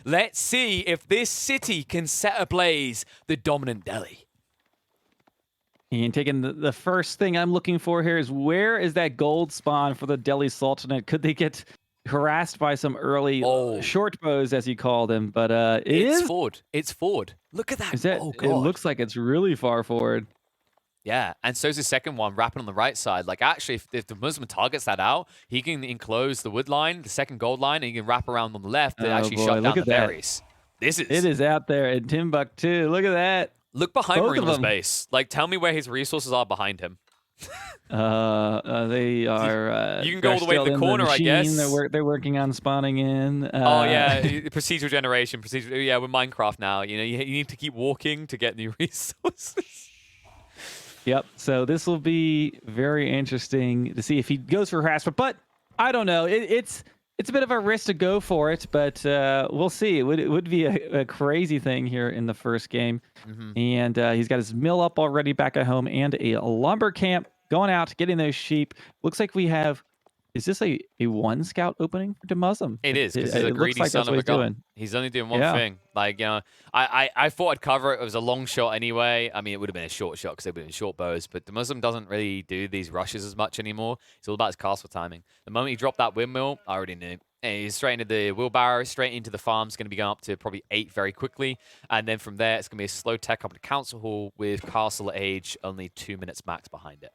Let's see if this city can set ablaze the dominant Delhi. And taking the first thing I'm looking for here is where is that gold spawn for the Delhi Sultanate? Could they get harassed by some early short bows, as you call them? But it's forward. It's forward. Look at that. Is that? Oh, God. It looks like it's really far forward. Yeah, and so's the second one, wrapping on the right side. Like, actually, if the Muslim targets that out, he can enclose the wood line, the second gold line, and he can wrap around on the left and actually shut down the berries. It is out there in Timbuktu. Look at that. Look behind MarineLorD's base. Like, tell me where his resources are behind him. They are. You can go all the way to the corner, I guess. They're working on spawning in. Oh yeah, procedural generation, procedural. Yeah, with Minecraft now, you know, you need to keep walking to get new resources. Yep. So this will be very interesting to see if he goes for harassment. But I don't know. It's a bit of a risk to go for it, but we'll see. It would be a crazy thing here in the first game. And he's got his mill up already back at home and a lumber camp going out, getting those sheep. Looks like we have. Is this a one scout opening for DeMusliM? It is, because he's a greedy son of a gun. He's only doing one thing. Like, you know, I thought I'd cover it. It was a long shot anyway. I mean, it would have been a short shot because they've been short bows, but DeMusliM doesn't really do these rushes as much anymore. It's all about his castle timing. The moment he dropped that windmill, I already knew. And he's straight into the wheelbarrow, straight into the farm. It's going to be going up to probably 8 very quickly. And then from there, it's going to be a slow tech up to Council Hall with Castle age only 2 minutes max behind it.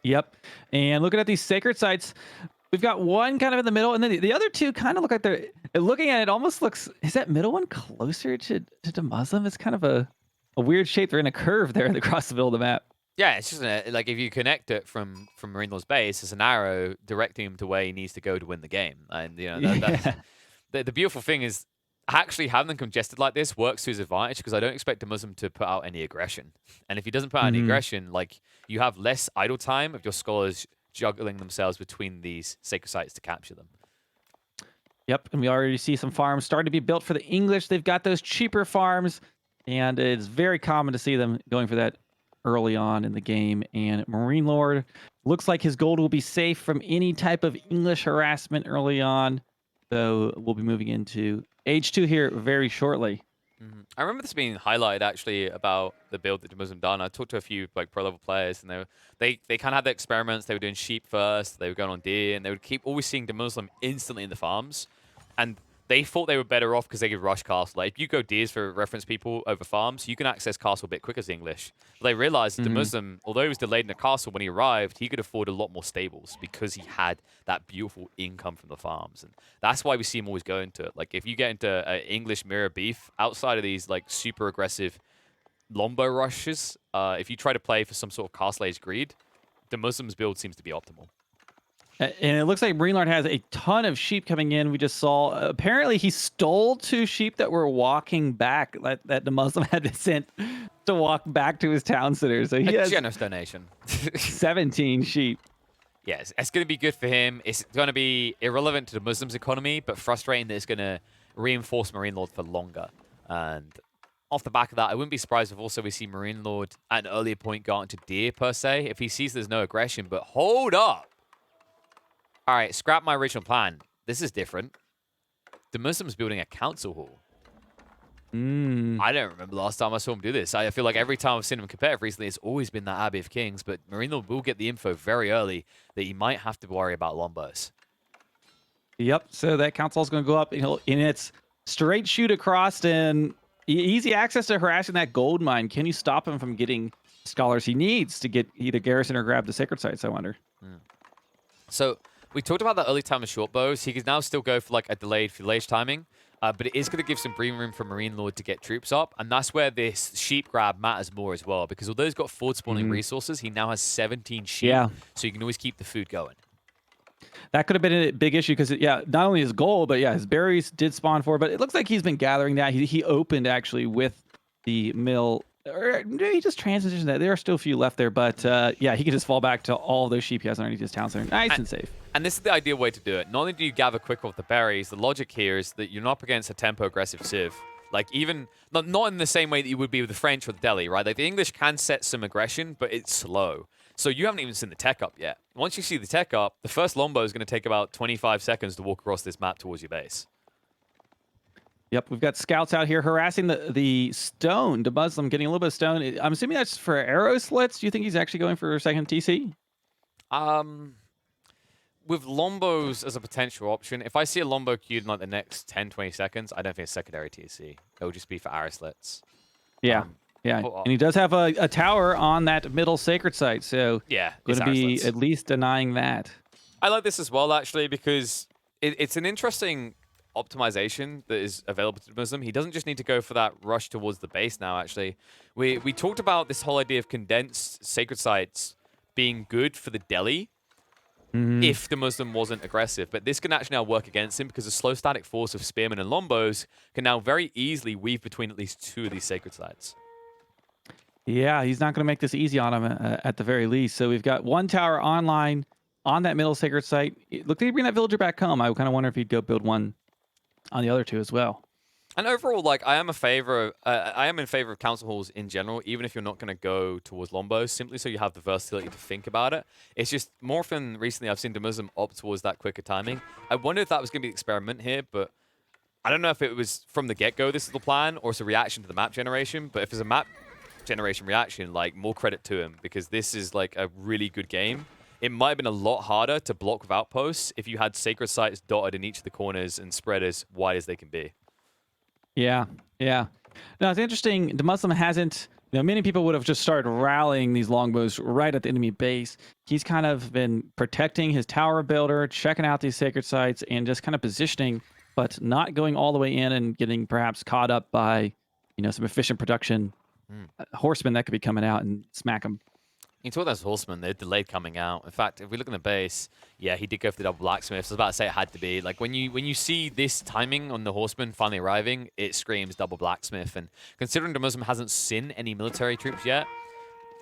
Yep. And looking at these sacred sites, we've got one kind of in the middle, and then the other two kind of look like they're looking at it. Almost looks, is that middle one closer to DeMusliM? It's kind of a weird shape. They're in a curve there across the middle of the map. Yeah, it's just like if you connect it from MarineLorD's base, it's an arrow directing him to where he needs to go to win the game. And you know, that's, the beautiful thing is actually having them congested like this works to his advantage, because I don't expect DeMusliM to put out any aggression. And if he doesn't put out any aggression, like, you have less idle time of your scholars juggling themselves between these sacred sites to capture them. Yep, and we already see some farms starting to be built for the English. They've got those cheaper farms, and it's very common to see them going for that early on in the game. And MarineLorD looks like his gold will be safe from any type of English harassment early on. So we'll be moving into Age 2 here very shortly. I remember this being highlighted actually about the build that DeMusliM done. I talked to a few like pro level players, and they kind of had the experiments. They were doing sheep first, they were going on deer, and they would keep always seeing DeMusliM instantly in the farms. And they thought they were better off because they could rush castle. Like, if you go deers for reference people over farms, you can access castle a bit quicker as English. But they realized that DeMusliM, although he was delayed in the castle, when he arrived, he could afford a lot more stables because he had that beautiful income from the farms. And that's why we see him always go into it. Like, if you get into English mirror beef, outside of these like super aggressive longbow rushes, if you try to play for some sort of castle age greed, DeMusliM's build seems to be optimal. And it looks like MarineLorD has a ton of sheep coming in. We just saw, apparently he stole 2 sheep that were walking back, that DeMusliM had sent to walk back to his town center. So he has generous donation. 17 sheep. Yes, it's going to be good for him. It's going to be irrelevant to DeMusliM's economy, but frustrating that it's going to reinforce MarineLorD for longer. And off the back of that, I wouldn't be surprised if also we see MarineLorD at an earlier point go into deer per se, if he sees there's no aggression. But hold up. All right, scrap my original plan. This is different. DeMusliM's building a council hall. I don't remember the last time I saw him do this. I feel like every time I've seen him competitive recently, it's always been that Abbey of Kings, but MarineLorD will get the info very early that he might have to worry about longbows. Yep, so that council is going to go up, and it's straight shoot across and easy access to harassing that gold mine. Can you stop him from getting scholars he needs to get either garrison or grab the sacred sites, I wonder? So we talked about the early time of short bows. He can now still go for like a delayed village timing, but it is going to give some breathing room for MarineLorD to get troops up, and that's where this sheep grab matters more as well, because although he's got forward spawning resources, he now has 17 sheep, so you can always keep the food going. That could have been a big issue because, not only his gold, but his berries did spawn for, but it looks like he's been gathering that. He opened actually with the mill, or he just transitioned that. There are still a few left there, but he can just fall back to all those sheep he has underneath his town center. Nice and safe. And this is the ideal way to do it. Not only do you gather quick off the berries, the logic here is that you're not up against a tempo aggressive civ. Like, even, not in the same way that you would be with the French or the Delhi, right? Like, the English can set some aggression, but it's slow. So you haven't even seen the tech up yet. Once you see the tech up, the first longbow is going to take about 25 seconds to walk across this map towards your base. Yep, we've got scouts out here harassing the stone. DeMusliM getting a little bit of stone. I'm assuming that's for arrow slits. Do you think he's actually going for a second TC? With Lombos as a potential option, if I see a Lombo queued in like the next 10, 20 seconds, I don't think it's secondary TC. It'll just be for arrow slits. Yeah. Yeah, and he does have a tower on that middle sacred site, so yeah, going to be at least denying that. I like this as well, actually, because it's an interesting optimization that is available to DeMusliM. He doesn't just need to go for that rush towards the base now, actually. We talked about this whole idea of condensed sacred sites being good for the deli if DeMusliM wasn't aggressive, but this can actually now work against him because the slow static force of Spearmen and Lombos can now very easily weave between at least 2 of these sacred sites. Yeah, he's not going to make this easy on him at the very least. So we've got 1 tower online on that middle sacred site. Look, he bring that villager back home. I kind of wonder if he'd go build one on the other 2 as well. And overall, like I am in favor of council halls in general, even if you're not going to go towards Lombos, simply so you have the versatility to think about it. It's just more often recently I've seen DeMusliM opt towards that quicker timing. I wonder if that was going to be the experiment here, but I don't know if it was from the get-go this is the plan or it's a reaction to the map generation. But if it's a map generation reaction, like more credit to him because this is like a really good game. It might have been a lot harder to block with outposts if you had sacred sites dotted in each of the corners and spread as wide as they can be. Yeah, yeah. No, it's interesting. DeMusliM hasn't, many people would have just started rallying these longbows right at the enemy base. He's kind of been protecting his tower builder, checking out these sacred sites, and just kind of positioning, but not going all the way in and getting perhaps caught up by, some efficient production horsemen that could be coming out and smack them. You talk about those horsemen, they're delayed coming out. In fact, if we look in the base, yeah, he did go for the double blacksmiths. I was about to say it had to be. Like when you see this timing on the horsemen finally arriving, it screams double blacksmith. And considering DeMusliM hasn't seen any military troops yet,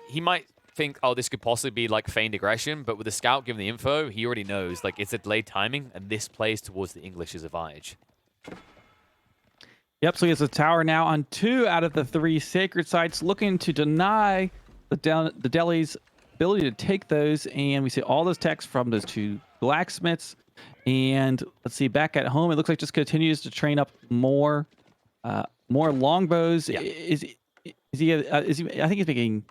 he might think, oh, this could possibly be like feigned aggression. But with the scout giving the info, he already knows like it's a delayed timing, and this plays towards the English's advantage. Yep, so he has a tower now on 2 out of the 3 sacred sites, looking to deny the deli's ability to take those. And we see all those techs from those 2 blacksmiths. And let's see, back at home, it looks like just continues to train up more longbows. Yeah. Is he? I think he's making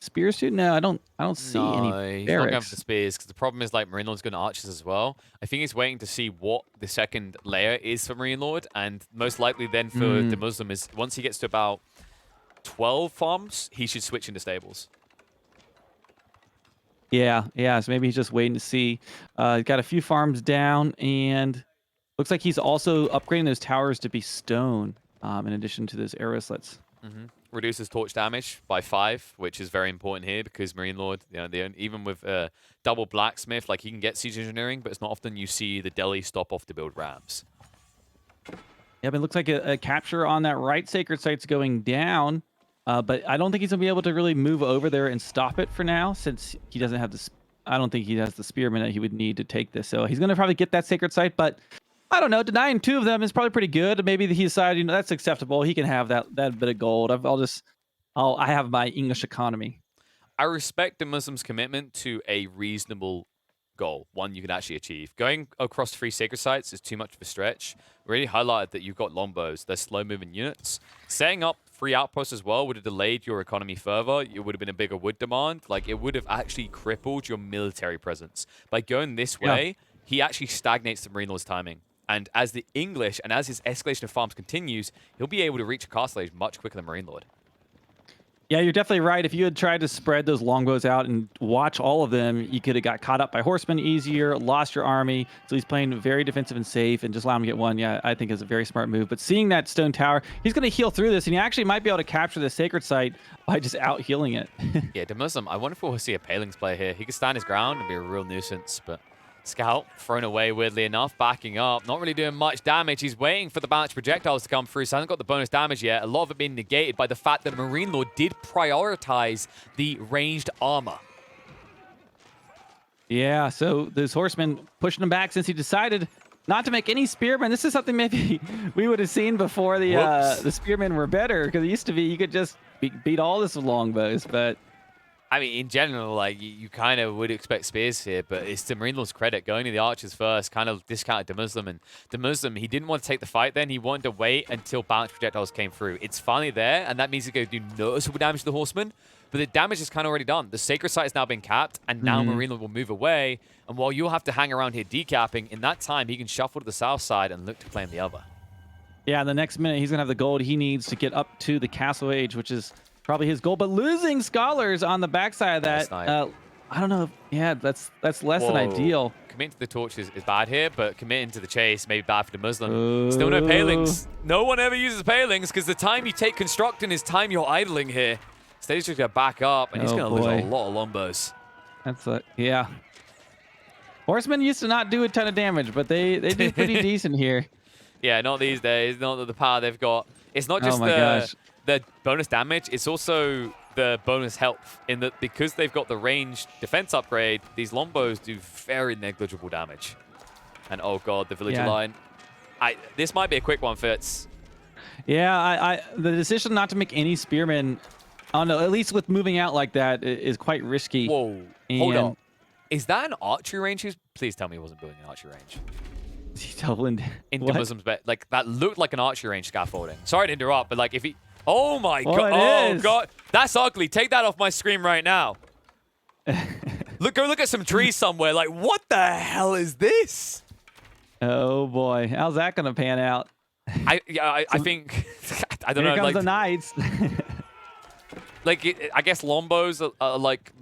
spears too. No, I don't see any he's barracks. not going for the spears because the problem is like MarineLorD's going to archers as well. I think he's waiting to see what the second layer is for MarineLorD, and most likely then for DeMusliM is once he gets to about 12 farms, he should switch into stables. Yeah. So maybe he's just waiting to see. Got a few farms down, and looks like he's also upgrading those towers to be stone, in addition to those arrow slits. Reduces torch damage by 5, which is very important here because MarineLorD, even with double blacksmith, like he can get siege engineering, but it's not often you see the deli stop off to build rams. Yeah, but it looks like a capture on that right sacred site's going down. But I don't think he's going to be able to really move over there and stop it for now, since he doesn't have I don't think he has the spearmen that he would need to take this. So he's going to probably get that sacred site, but I don't know. Denying 2 of them is probably pretty good. Maybe he decided, that's acceptable. He can have that bit of gold. I have my English economy. I respect DeMusliM's commitment to a reasonable goal, one you can actually achieve. Going across 3 sacred sites is too much of a stretch. Really highlighted that you've got Lombos. They're slow-moving units. Setting up 3 outposts as well would have delayed your economy further. It would have been a bigger wood demand. Like, it would have actually crippled your military presence. By going this way, he actually stagnates the MarineLorD's timing. And as the English and as his escalation of farms continues, he'll be able to reach a castle age much quicker than MarineLorD. Yeah, you're definitely right. If you had tried to spread those longbows out and watch all of them, you could have got caught up by horsemen easier, lost your army. So he's playing very defensive and safe, and just allow him to get one. Yeah, I think is a very smart move. But seeing that stone tower, he's going to heal through this, and he actually might be able to capture the sacred site by just out healing it. Yeah, DeMusliM, I wonder if we'll see a Palings play here. He could stand his ground and be a real nuisance, but scout thrown away weirdly enough, backing up, not really doing much damage. He's waiting for the balanced projectiles to come through, so hasn't got the bonus damage yet. A lot of it being negated by the fact that MarineLorD did prioritize the ranged armor. Yeah, so those horsemen pushing him back since he decided not to make any spearmen. This is something maybe we would have seen before the spearmen were better, because it used to be you could just beat all this with longbows, but I mean, in general, like, you kind of would expect spears here, but it's to MarineLorD's credit. Going to the archers first kind of discounted DeMusliM, and DeMusliM, he didn't want to take the fight then. He wanted to wait until balanced projectiles came through. It's finally there, and that means he's going to do noticeable damage to the Horsemen, but the damage is kind of already done. The Sacred Site has now been capped, and now MarineLorD will move away, and while you'll have to hang around here decapping, in that time, he can shuffle to the south side and look to claim the other. Yeah, the next minute, he's going to have the gold he needs to get up to the Castle Age, which is probably his goal, but losing scholars on the backside of that, I don't know. Yeah, that's less than ideal. Committing to the torch is bad here, but committing to the chase may be bad for DeMusliM. Still no palings. No one ever uses palings because the time you take constructing is time you're idling here. Steady's just going to back up, and he's going to lose a lot of lombos. That's yeah. Horsemen used to not do a ton of damage, but they do pretty decent here. Yeah, not these days. Not the power they've got. It's not just the bonus damage, it's also the bonus health in that because they've got the ranged defense upgrade, these lombos do very negligible damage. And oh god, the villager line. This might be a quick one, Fitz. Yeah, the decision not to make any spearmen, I don't know, at least with moving out like that, is quite risky. Whoa, hold up. Is that an archery range? Please tell me he wasn't building an archery range. In DeMusliM's bet, like that looked like an archery range scaffolding. Sorry to interrupt, but like if he, oh my god, oh god, that's ugly. Take that off my screen right now. Go look at some trees somewhere. Like what the hell is this? Oh boy, how's that gonna pan out? I think I don't know. Here comes the knights. Like I guess lombos are like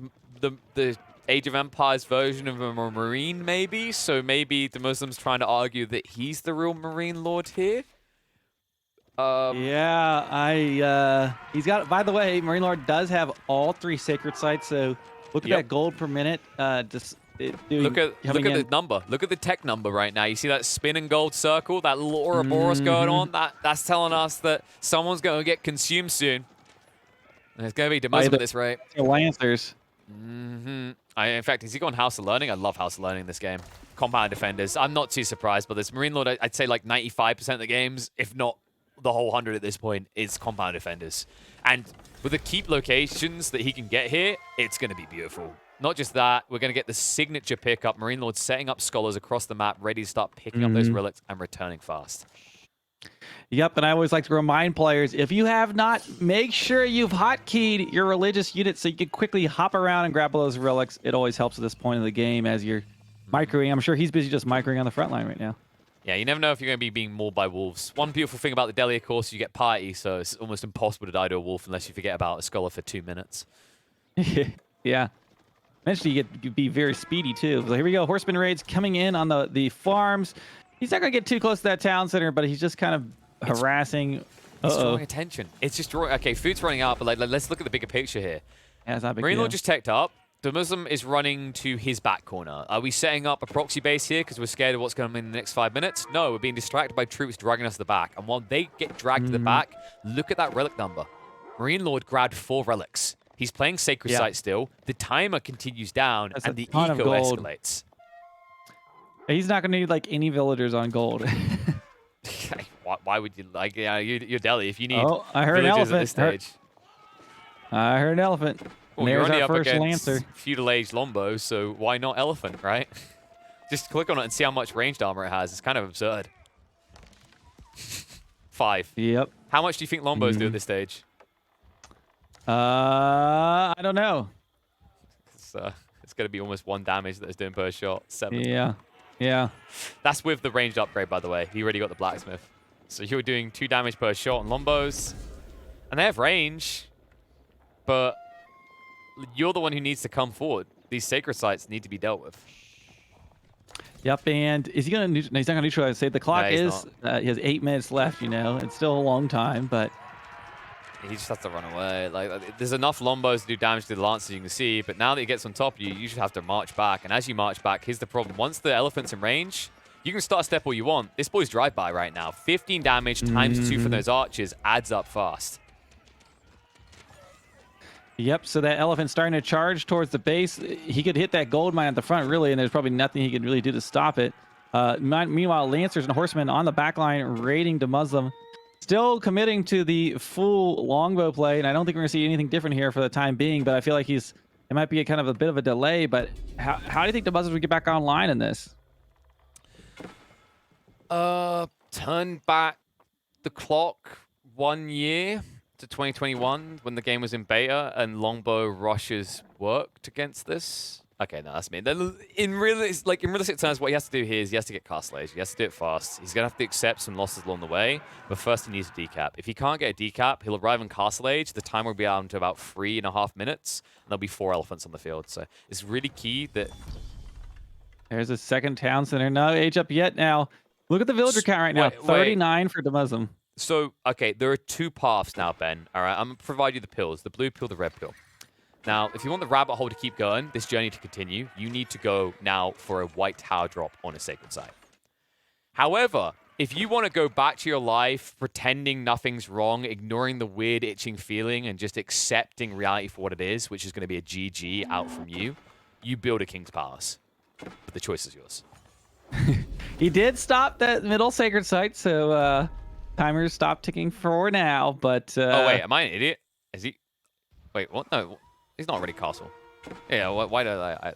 the Age of Empires version of a Marine, maybe. So maybe DeMusliM's trying to argue that he's the real MarineLorD here. Yeah, he's got. By the way, MarineLorD does have all 3 sacred sites. So look at that gold per minute. Look at the number. Look at the tech number right now. You see that spinning gold circle, that little Ouroboros going on. That's telling us that someone's going to get consumed soon. And it's going to be DeMusliM at this rate. Lancers. In fact, is he going House of Learning? I love House of Learning in this game. Compound defenders. I'm not too surprised by this. MarineLorD, I'd say like 95% of the games, if not the whole 100 at this point, is compound defenders. And with the keep locations that he can get here, it's going to be beautiful. Not just that, we're going to get the signature pickup. MarineLorD setting up scholars across the map, ready to start picking up those relics and returning fast. Yep, and I always like to remind players, if you have not, make sure you've hotkeyed your religious unit so you can quickly hop around and grab all those relics. It always helps at this point of the game as you're microing. I'm sure he's busy just microing on the front line right now. Yeah, you never know if you're going to be being mauled by wolves. One beautiful thing about the Delhi, of course, you get party, so it's almost impossible to die to a wolf unless you forget about a scholar for 2 minutes. Yeah. Eventually, you be very speedy, too. So here we go. Horseman raids coming in on the farms. He's not going to get too close to that town center, but he's just kind of harassing. It's drawing attention. It's just drawing. Okay, food's running out, but like, let's look at the bigger picture here. Yeah, it's not a big MarineLorD deal. just teched up. DeMusliM is running to his back corner. Are we setting up a proxy base here because we're scared of what's going to be in the next 5 minutes? No, we're being distracted by troops dragging us to the back. And while they get dragged to the back, look at that relic number. MarineLorD grabbed 4 relics. He's playing Sacred Site still. The timer continues down, and the eco escalates. He's not going to need like any villagers on gold. Why would you like? Yeah, you're Delhi. If you need I heard an elephant at this stage. I heard an elephant. Well, there's you're only our up first against lancer. feudal age Lombo, so why not elephant, right? Just click on it and see how much ranged armor it has. It's kind of absurd. 5. Yep. How much do you think Lombos do at this stage? I don't know. It's going to be almost 1 damage that it's doing per shot. 7. Yeah. That's with the ranged upgrade, by the way. He already got the blacksmith. So you're doing 2 damage per shot on Lombos. And they have range, but you're the one who needs to come forward. These sacred sites need to be dealt with. Yep, and is he going to? No, he's not going to neutralize. Say the clock is. He has 8 minutes left. You know, it's still a long time, but he just has to run away. Like there's enough Lombos to do damage to the Lancers, you can see. But now that he gets on top of you, you just have to march back. And as you march back, here's the problem: once the elephant's in range, you can start step all you want. This boy's drive-by right now. 15 damage times 2 from those archers adds up fast. Yep, so that elephant's starting to charge towards the base. He could hit that gold mine at the front, really, and there's probably nothing he could really do to stop it. Meanwhile, Lancers and Horsemen on the back line raiding DeMusliM. Still committing to the full longbow play, and I don't think we're going to see anything different here for the time being, but I feel like he's it might be a kind of a bit of a delay, but how do you think the Buzzards would get back online in this? Turn back the clock 1 year to 2021 when the game was in beta and Longbow rushes worked against this. Okay, no, that's me. In realistic terms, what he has to do here is he has to get castle age. He has to do it fast. He's gonna have to accept some losses along the way, but first he needs a decap. If he can't get a decap, he'll arrive in castle age. The time will be down to about 3.5 minutes, and there'll be 4 elephants on the field. So it's really key that. There's a second town center. No age up yet now. Look at the villager count right now. 39 for DeMusliM. So, okay, there are 2 paths now, Ben. All right, I'm going to provide you the pills, the blue pill, the red pill. Now, if you want the rabbit hole to keep going, this journey to continue, you need to go now for a white tower drop on a sacred site. However, if you want to go back to your life, pretending nothing's wrong, ignoring the weird itching feeling, and just accepting reality for what it is, which is going to be a GG out from you, you build a King's Palace. But the choice is yours. He did stop that middle sacred site, so timers stopped ticking for now, but... oh, wait, am I an idiot? Is he... Wait, what? No, he's not already castle. Yeah, why don't I...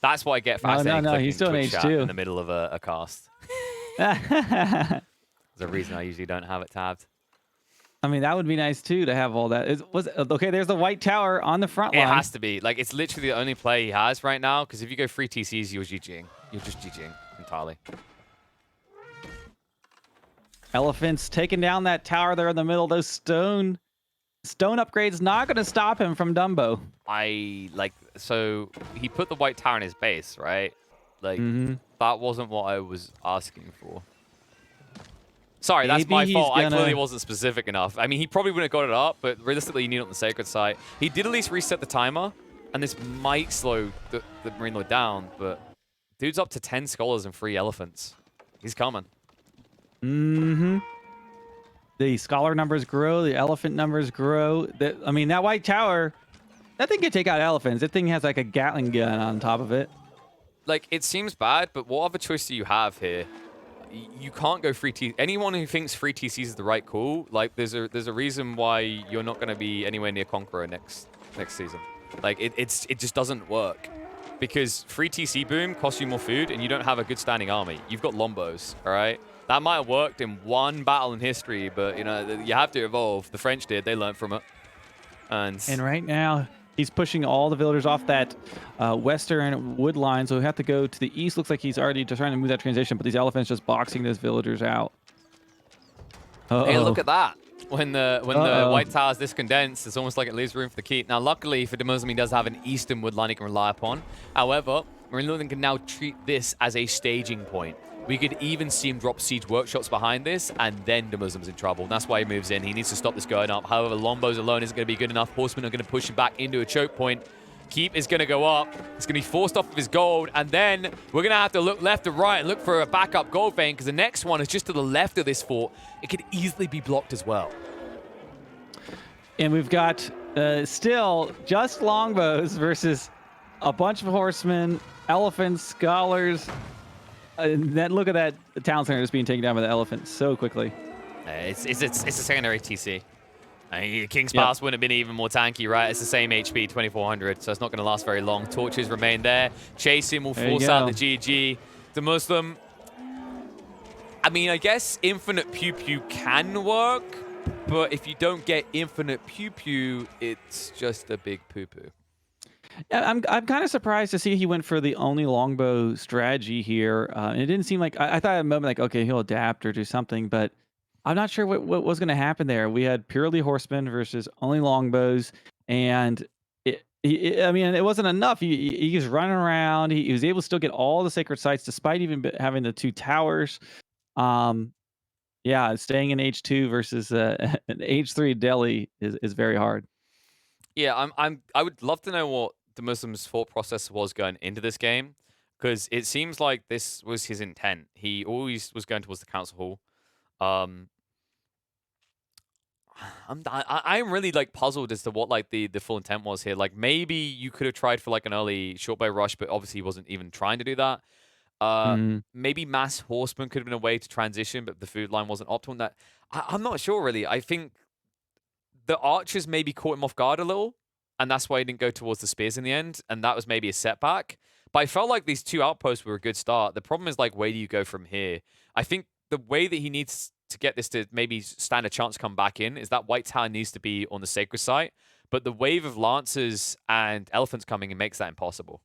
That's what I get for no, he's still in H2. In the middle of a cast. There's a reason I usually don't have it tabbed. I mean, that would be nice, too, to have all that. Okay, there's the white tower on the front line. It has to be. Like, it's literally the only play he has right now, because if you go free TCs, you're GGing. You're just GGing entirely. Elephants taking down that tower there in the middle. Those stone upgrades not going to stop him from Dumbo. So he put the white tower in his base, right? Like, that wasn't what I was asking for. Sorry, that's my fault. I clearly wasn't specific enough. I mean, he probably wouldn't have got it up, but realistically, you need it on the sacred site. He did at least reset the timer, and this might slow the MarineLorD down, but dude's up to 10 scholars and 3 elephants. He's coming. The scholar numbers grow, the elephant numbers grow. I mean, that white tower, that thing can take out elephants. That thing has like a Gatling gun on top of it. Like, it seems bad, but what other choice do you have here? You can't go free TC. Anyone who thinks free TCs is the right call, like, there's a reason why you're not going to be anywhere near Conqueror next season. Like, it just doesn't work. Because free TC boom costs you more food, and you don't have a good standing army. You've got Lombos, all right? That might have worked in one battle in history, but, you know, you have to evolve. The French did. They learned from it. And right now, he's pushing all the villagers off that western wood line, so we have to go to the east. Looks like he's already just trying to move that transition, but these elephants just boxing those villagers out. Hey, look at that. When the white tower's this condensed, it's almost like it leaves room for the keep. Now, luckily for DeMusliM, he does have an eastern wood line he can rely upon. However, MarineLorD can now treat this as a staging point. We could even see him drop siege workshops behind this, and then DeMusliM's in trouble. And that's why he moves in. He needs to stop this going up. However, Lombos alone isn't going to be good enough. Horsemen are going to push him back into a choke point. Keep is going to go up. It's going to be forced off of his gold. And then we're going to have to look left to right and look for a backup gold vein, because the next one is just to the left of this fort. It could easily be blocked as well. And we've got still just longbows versus a bunch of horsemen, elephants, scholars. And then look at that town center just being taken down by the elephants so quickly. It's a secondary TC. I mean, King's Pass wouldn't have been even more tanky, right? It's the same HP, 2400, so it's not going to last very long. Torches remain there. Chasing will force out the GG. DeMusliM, I mean, I guess infinite pew pew can work, but if you don't get infinite pew pew, it's just a big poo poo. Yeah, I'm kind of surprised to see he went for the only longbow strategy here. It didn't seem like I thought at a moment like, okay, he'll adapt or do something, but I'm not sure what was going to happen there. We had purely horsemen versus only longbows, and I mean, it wasn't enough. He was running around. He was able to still get all the sacred sites despite even having the 2 towers. Yeah, staying in H2 versus an H3 Delhi is very hard. Yeah, I would love to know what DeMusliM's thought process was going into this game, because it seems like this was his intent. He always was going towards the council hall. I'm really like puzzled as to what like the full intent was here. Like, maybe you could have tried for like an early short bow rush, but obviously he wasn't even trying to do that. Maybe mass horseman could have been a way to transition, but the food line wasn't optimal. I'm not sure really. I think the archers maybe caught him off guard a little. and that's why he didn't go towards the spears in the end, and that was maybe a setback. But I felt like these 2 outposts were a good start. The problem is, like, where do you go from here? I think the way that he needs to get this to maybe stand a chance to come back in is that White Tower needs to be on the sacred site, but the wave of lancers and elephants coming in makes that impossible.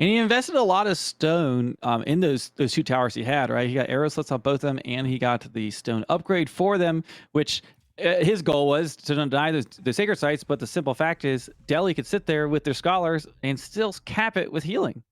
And he invested a lot of stone in those 2 towers he had, right? He got arrow slits on both of them, and he got the stone upgrade for them, which his goal was to deny the sacred sites. But the simple fact is, Delhi could sit there with their scholars and still cap it with healing.